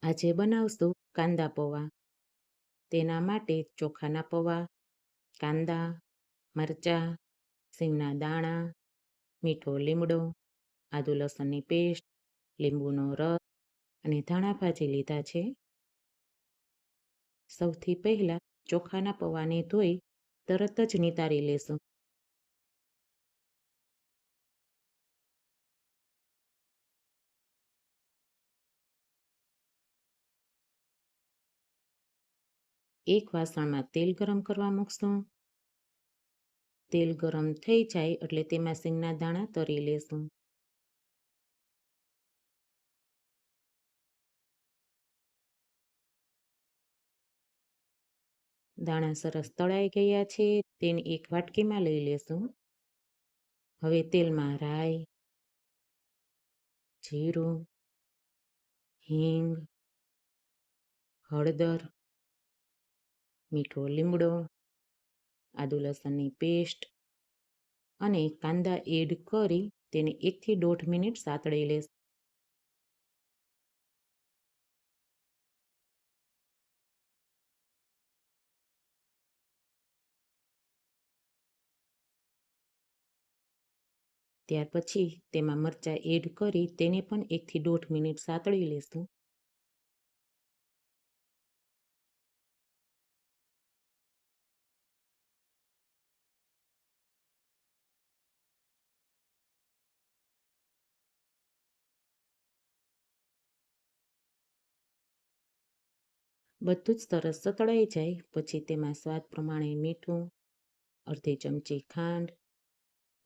આજે બનાવશું કાંદા પૌવા. તેના માટે ચોખાના પૌવા, કાંદા, મરચાં, સિંગના દાણા, મીઠો લીમડો, આદુ લસણની પેસ્ટ, લીંબુનો રસ અને ધાણા ભાજી લીધા છે. સૌથી પહેલા ચોખાના પૌવાને ધોઈ તરત જ નિતારી લેશું. એક વાસણમાં તેલ ગરમ કરવા મૂકશું. તેલ ગરમ થઈ જાય એટલે તેમાં સિંગના દાણા તરી લેશું. દાણા સરસ તળાઈ ગયા છે. તેને એક વાટકીમાં લઈ લેશું. હવે તેલમાં રાઈ, જીરું, હિંગ, હળદર, મીઠો લીમડો, આદુ લસણની પેસ્ટ અને કાંદા એડ કરી તેને 1 થી 1.5 મિનિટ સાતળી લેશું. ત્યાર પછી તેમાં મરચાં એડ કરી તેને પણ 1 થી 1.5 મિનિટ સાતળી લેશું. બધું જ સરસ સતળાઈ જાય પછી તેમાં સ્વાદ પ્રમાણે મીઠું, અડધી ચમચી ખાંડ,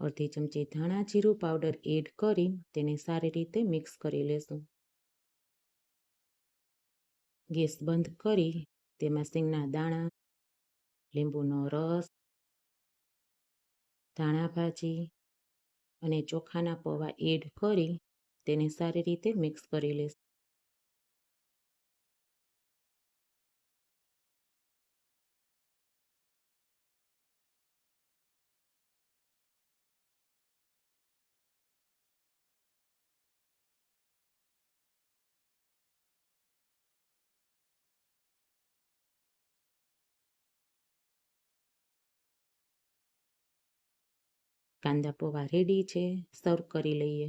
અડધી ચમચી ધાણા જીરું પાવડર એડ કરી તેને સારી રીતે મિક્સ કરી લેશું. ગેસ બંધ કરી તેમાં સિંગના દાણા, લીંબુનો રસ, ધાણા ભાજી અને ચોખાના પૌવા એડ કરી તેને સારી રીતે મિક્સ કરી લેશું. કાંદા પૌવા રેડી છે. સર્વ કરી લઈએ.